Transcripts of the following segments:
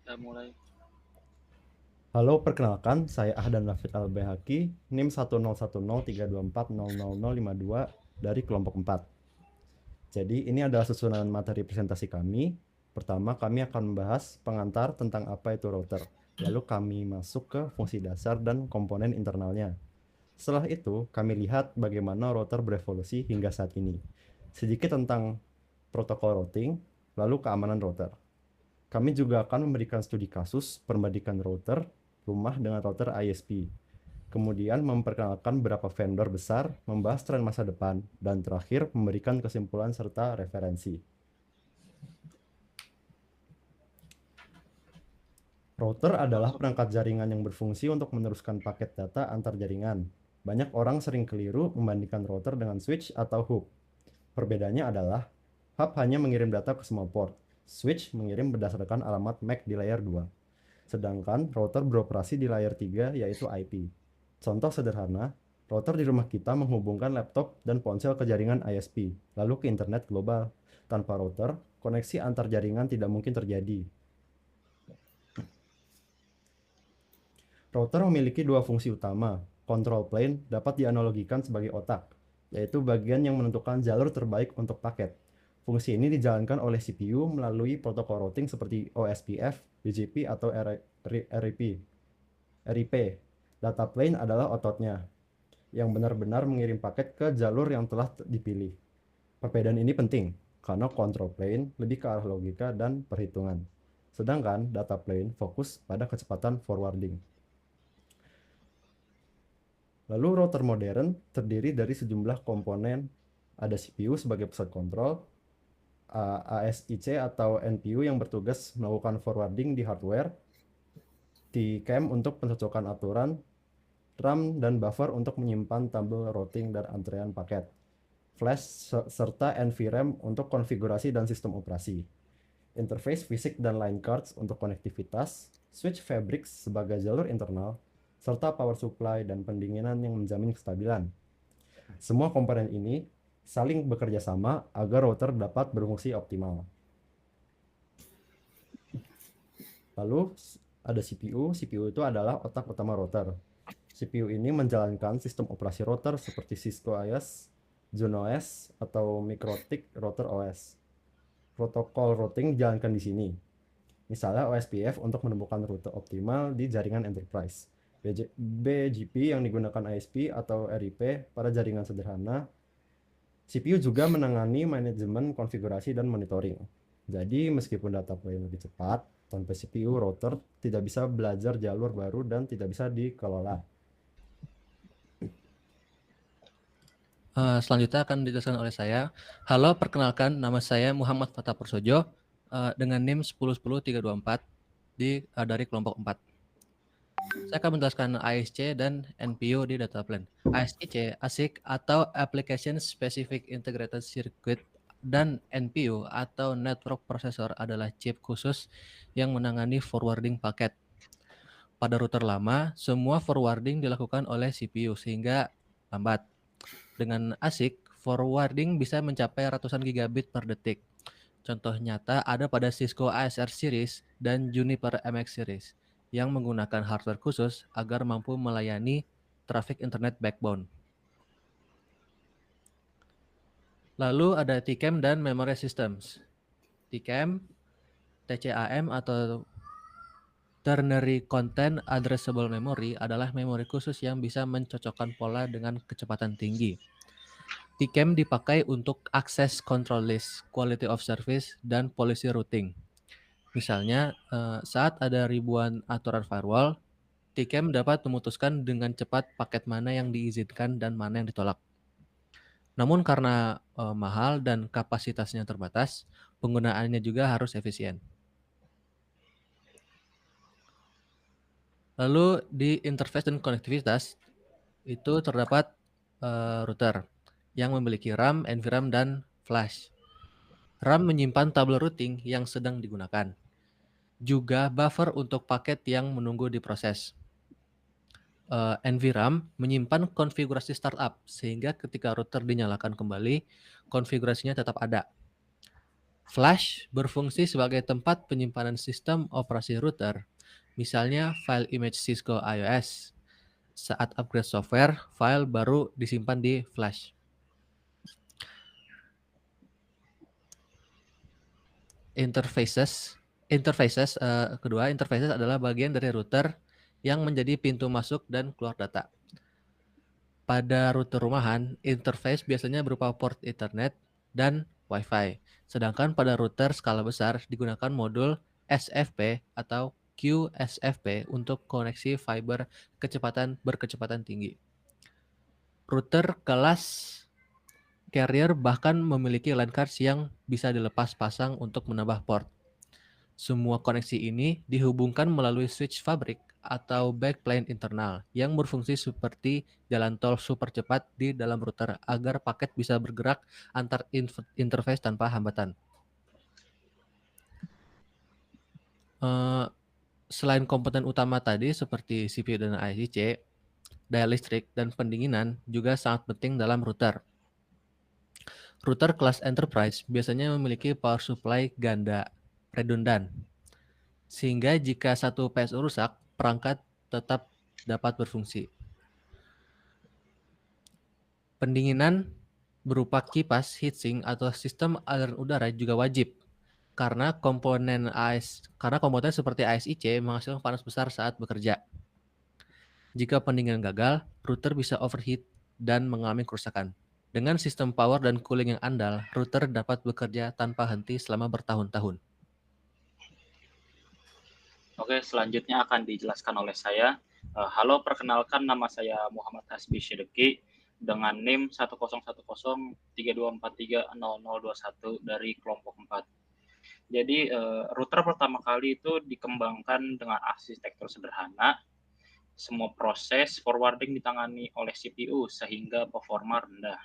Udah mulai. Halo, perkenalkan, saya Ahdan Rafiq Al-Baihaqi, NIM 1010324000052 dari kelompok 4. Jadi, ini adalah susunan materi presentasi kami. Pertama, kami akan membahas pengantar tentang apa itu router. Lalu kami masuk ke fungsi dasar dan komponen internalnya. Setelah itu, kami lihat bagaimana router berevolusi hingga saat ini. Sedikit tentang protokol routing, lalu keamanan router. Kami juga akan memberikan studi kasus perbandingan router rumah dengan router ISP. Kemudian memperkenalkan beberapa vendor besar, membahas tren masa depan, dan terakhir memberikan kesimpulan serta referensi. Router adalah Langsung. perangkat jaringan yang berfungsi untuk meneruskan paket data antar jaringan. Banyak orang sering keliru membandingkan router dengan switch atau hub. Perbedaannya adalah hub hanya mengirim data ke semua port, switch mengirim berdasarkan alamat MAC di layer 2. Sedangkan router beroperasi di layer 3 yaitu IP. Contoh sederhana, router di rumah kita menghubungkan laptop dan ponsel ke jaringan ISP, lalu ke internet global. Tanpa router, koneksi antar jaringan tidak mungkin terjadi. Router memiliki dua fungsi utama. Control plane dapat dianalogikan sebagai otak, yaitu bagian yang menentukan jalur terbaik untuk paket. Fungsi ini dijalankan oleh CPU melalui protokol routing seperti OSPF, BGP, atau RIP. RIP. Data plane adalah ototnya, yang benar-benar mengirim paket ke jalur yang telah dipilih. Perbedaan ini penting, karena control plane lebih ke arah logika dan perhitungan. Sedangkan data plane fokus pada kecepatan forwarding. Lalu router modern terdiri dari sejumlah komponen. Ada CPU sebagai pusat kontrol, ASIC atau NPU yang bertugas melakukan forwarding di hardware, TCAM untuk pencocokan aturan, RAM dan buffer untuk menyimpan tabel routing dan antrean paket, flash serta NVRAM untuk konfigurasi dan sistem operasi, interface fisik dan line cards untuk konektivitas, switch fabrics sebagai jalur internal, serta power supply dan pendinginan yang menjamin kestabilan. Semua komponen ini saling bekerja sama agar router dapat berfungsi optimal. Lalu ada CPU. CPU itu adalah otak utama router. CPU ini menjalankan sistem operasi router seperti Cisco OS, Juno OS, atau Mikrotik Router OS. Protokol routing dijalankan di sini. Misalnya OSPF untuk menemukan rute optimal di jaringan enterprise. BGP yang digunakan ISP atau RIP pada jaringan sederhana. CPU juga menangani manajemen konfigurasi dan monitoring. Jadi meskipun data plane lebih cepat, tanpa CPU router tidak bisa belajar jalur baru dan tidak bisa dikelola. Selanjutnya akan dijelaskan oleh saya. Halo, perkenalkan nama saya Muhammad Fatah Pursojo dengan NIM 1010324 dari kelompok 4. Saya akan menjelaskan ASC dan NPU di data plan. ASIC, ASIC atau Application Specific Integrated Circuit, dan NPU atau Network Processor adalah chip khusus yang menangani forwarding paket. Pada router lama, semua forwarding dilakukan oleh CPU sehingga lambat. Dengan ASIC, forwarding bisa mencapai ratusan gigabit per detik. Contoh nyata ada pada Cisco ASR series dan Juniper MX series yang menggunakan hardware khusus agar mampu melayani traffic internet backbone. Lalu ada TCAM dan Memory Systems. TCAM, TCAM atau Ternary Content Addressable Memory adalah memori khusus yang bisa mencocokkan pola dengan kecepatan tinggi. TCAM dipakai untuk akses control list, quality of service, dan policy routing. Misalnya, saat ada ribuan aturan firewall, TCAM dapat memutuskan dengan cepat paket mana yang diizinkan dan mana yang ditolak. Namun karena mahal dan kapasitasnya terbatas, penggunaannya juga harus efisien. Lalu di interface dan konektivitas itu terdapat router yang memiliki RAM, NVRAM, dan flash. RAM menyimpan tabel routing yang sedang digunakan. Juga buffer untuk paket yang menunggu diproses. NVRAM menyimpan konfigurasi startup sehingga ketika router dinyalakan kembali, konfigurasinya tetap ada. Flash berfungsi sebagai tempat penyimpanan sistem operasi router, misalnya file image Cisco iOS. Saat upgrade software, file baru disimpan di flash. Interfaces interfaces adalah bagian dari router yang menjadi pintu masuk dan keluar data. Pada router rumahan, interface biasanya berupa port Ethernet dan Wi-Fi. Sedangkan pada router skala besar digunakan modul SFP atau QSFP untuk koneksi fiber berkecepatan tinggi. Router kelas carrier bahkan memiliki line cards yang bisa dilepas pasang untuk menambah port. Semua koneksi ini dihubungkan melalui switch fabrik atau backplane internal yang berfungsi seperti jalan tol super cepat di dalam router agar paket bisa bergerak antar interface tanpa hambatan. Selain komponen utama tadi seperti CPU dan ISC, daya listrik dan pendinginan juga sangat penting dalam router. Router kelas enterprise biasanya memiliki power supply ganda redundan, sehingga jika satu PSU rusak, perangkat tetap dapat berfungsi. Pendinginan berupa kipas, heatsink, atau sistem aliran udara juga wajib, karena komponen seperti ASIC menghasilkan panas besar saat bekerja. Jika pendinginan gagal, router bisa overheat dan mengalami kerusakan. Dengan sistem power dan cooling yang andal, router dapat bekerja tanpa henti selama bertahun-tahun. Oke, selanjutnya akan dijelaskan oleh saya. Halo, perkenalkan nama saya Muhammad Hasbi Syedeki dengan NIM 1010324300021 dari kelompok 4. Jadi, router pertama kali itu dikembangkan dengan arsitektur sederhana. Semua proses forwarding ditangani oleh CPU sehingga performa rendah.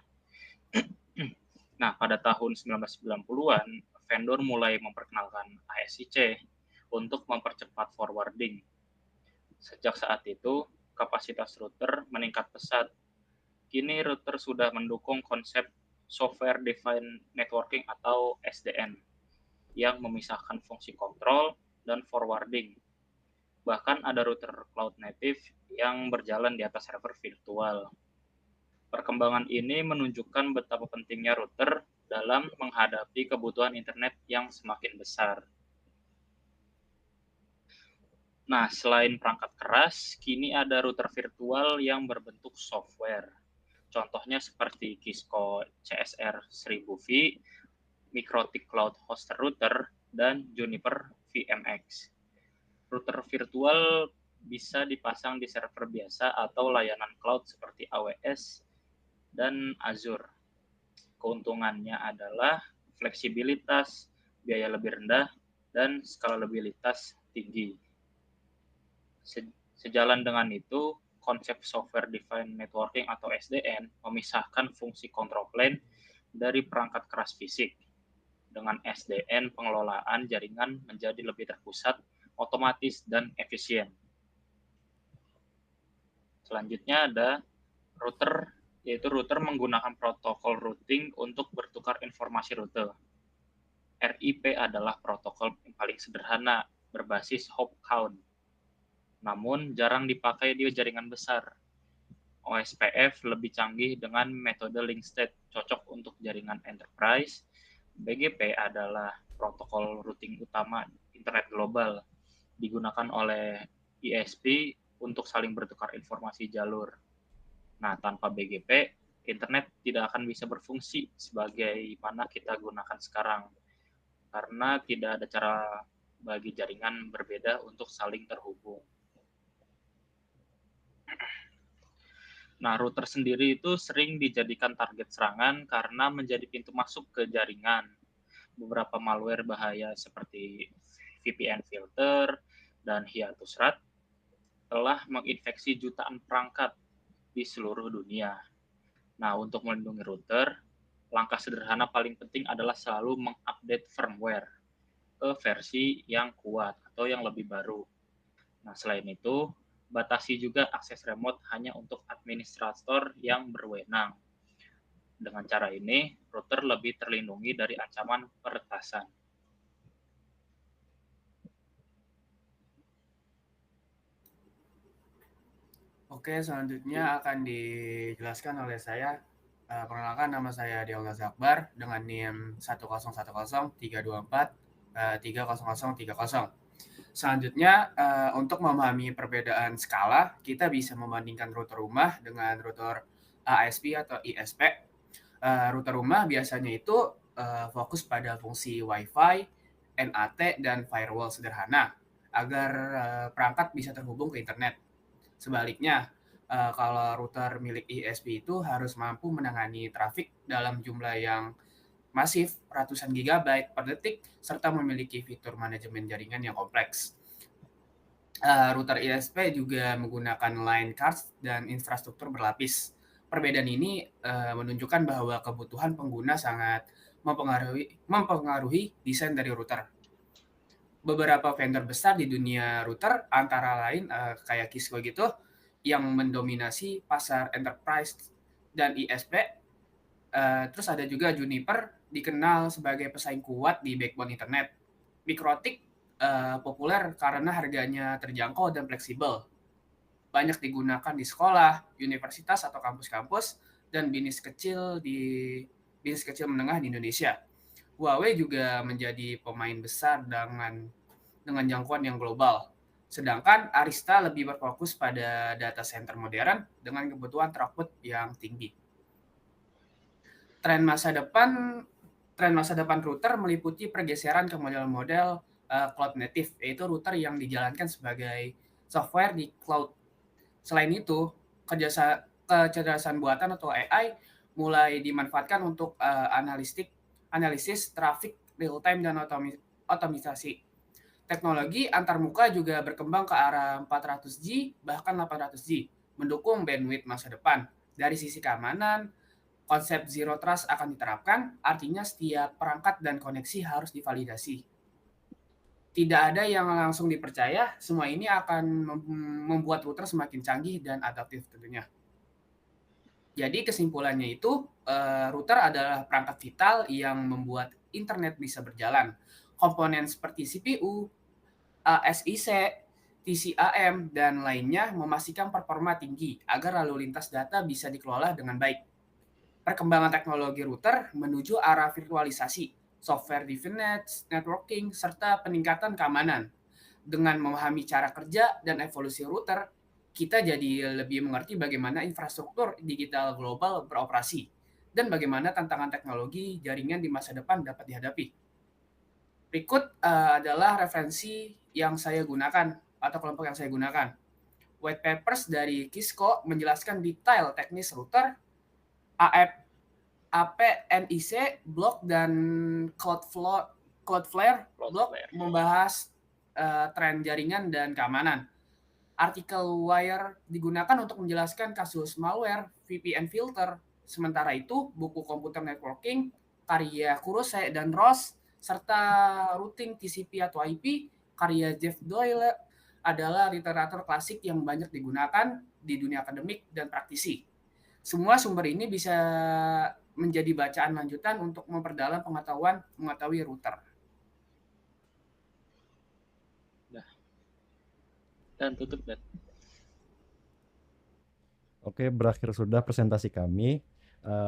Nah, pada tahun 1990-an, vendor mulai memperkenalkan ASIC untuk mempercepat forwarding. Sejak saat itu, kapasitas router meningkat pesat. Kini router sudah mendukung konsep Software Defined Networking atau SDN yang memisahkan fungsi kontrol dan forwarding. Bahkan ada router cloud native yang berjalan di atas server virtual. Perkembangan ini menunjukkan betapa pentingnya router dalam menghadapi kebutuhan internet yang semakin besar. Nah, selain perangkat keras, kini ada router virtual yang berbentuk software. Contohnya seperti Cisco CSR 1000V, Mikrotik Cloud Hosted Router, dan Juniper VMX. Router virtual bisa dipasang di server biasa atau layanan cloud seperti AWS dan Azure. Keuntungannya adalah fleksibilitas, biaya lebih rendah, dan skalabilitas tinggi. Sejalan dengan itu, konsep Software Defined Networking atau SDN memisahkan fungsi control plane dari perangkat keras fisik. Dengan SDN, pengelolaan jaringan menjadi lebih terpusat, otomatis, dan efisien. Selanjutnya ada router, yaitu router menggunakan protokol routing untuk bertukar informasi rute. RIP adalah protokol yang paling sederhana, berbasis hop count. Namun jarang dipakai di jaringan besar. OSPF lebih canggih dengan metode link state, cocok untuk jaringan enterprise. BGP adalah protokol routing utama internet global, digunakan oleh ISP untuk saling bertukar informasi jalur. Nah, tanpa BGP, internet tidak akan bisa berfungsi sebagaimana kita gunakan sekarang, karena tidak ada cara bagi jaringan berbeda untuk saling terhubung. Nah, router sendiri itu sering dijadikan target serangan karena menjadi pintu masuk ke jaringan. Beberapa malware bahaya seperti VPN filter dan hiatus RAT telah menginfeksi jutaan perangkat di seluruh dunia. Nah, untuk melindungi router, langkah sederhana paling penting adalah selalu mengupdate firmware ke versi yang kuat atau yang lebih baru. Nah, selain itu, batasi juga akses remote hanya untuk administrator yang berwenang. Dengan cara ini, router lebih terlindungi dari ancaman peretasan. Oke, selanjutnya akan dijelaskan oleh saya. Perkenalkan, nama saya Deolga Zakbar dengan NIM 1010324 30030. Selanjutnya, untuk memahami perbedaan skala, kita bisa membandingkan router rumah dengan router ASP atau ISP. Router rumah biasanya itu fokus pada fungsi Wi-Fi, NAT, dan firewall sederhana agar perangkat bisa terhubung ke internet. Sebaliknya, kalau router milik ISP itu harus mampu menangani trafik dalam jumlah yang masif ratusan gigabyte per detik serta memiliki fitur manajemen jaringan yang kompleks. Router ISP juga menggunakan line cards dan infrastruktur berlapis. Perbedaan ini menunjukkan bahwa kebutuhan pengguna sangat mempengaruhi desain dari router. Beberapa vendor besar di dunia router antara lain kayak Cisco gitu yang mendominasi pasar enterprise dan ISP. Terus ada juga Juniper dikenal sebagai pesaing kuat di backbone internet. Mikrotik populer karena harganya terjangkau dan fleksibel. Banyak digunakan di sekolah, universitas atau kampus-kampus dan bisnis kecil menengah di Indonesia. Huawei juga menjadi pemain besar dengan jangkauan yang global. Sedangkan Arista lebih berfokus pada data center modern dengan kebutuhan throughput yang tinggi. Tren masa depan router meliputi pergeseran ke model-model cloud native, yaitu router yang dijalankan sebagai software di cloud. Selain itu, kecerdasan buatan atau AI mulai dimanfaatkan untuk analisis trafik real-time dan otomisasi. Teknologi antarmuka juga berkembang ke arah 400G bahkan 800G, mendukung bandwidth masa depan. Dari sisi keamanan, konsep Zero Trust akan diterapkan, artinya setiap perangkat dan koneksi harus divalidasi. Tidak ada yang langsung dipercaya, semua ini akan membuat router semakin canggih dan adaptif tentunya. Jadi kesimpulannya itu, router adalah perangkat vital yang membuat internet bisa berjalan. Komponen seperti CPU, SIC, TCAM, dan lainnya memastikan performa tinggi agar lalu lintas data bisa dikelola dengan baik. Perkembangan teknologi router menuju arah virtualisasi, software defined networking, serta peningkatan keamanan. Dengan memahami cara kerja dan evolusi router, kita jadi lebih mengerti bagaimana infrastruktur digital global beroperasi dan bagaimana tantangan teknologi jaringan di masa depan dapat dihadapi. Berikut adalah referensi yang saya gunakan atau kelompok yang saya gunakan. White papers dari Cisco menjelaskan detail teknis router, APNIC block dan Cloudflare block membahas tren jaringan dan keamanan. Artikel Wire digunakan untuk menjelaskan kasus malware, VPN filter. Sementara itu, buku komputer networking karya Kurose dan Ross serta routing TCP atau IP karya Jeff Doyle adalah literatur klasik yang banyak digunakan di dunia akademik dan praktisi. Semua sumber ini bisa menjadi bacaan lanjutan untuk memperdalam mengetahui router. Dan tutup, Dan. Oke, berakhir sudah presentasi kami.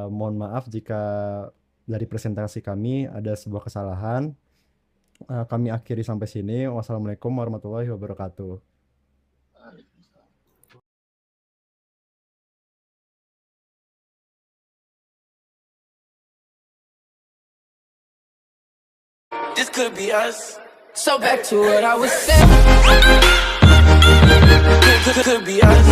Mohon maaf jika dari presentasi kami ada sebuah kesalahan. Kami akhiri sampai sini. Wassalamualaikum warahmatullahi wabarakatuh. This could be us. So back to what I was saying. Could be us.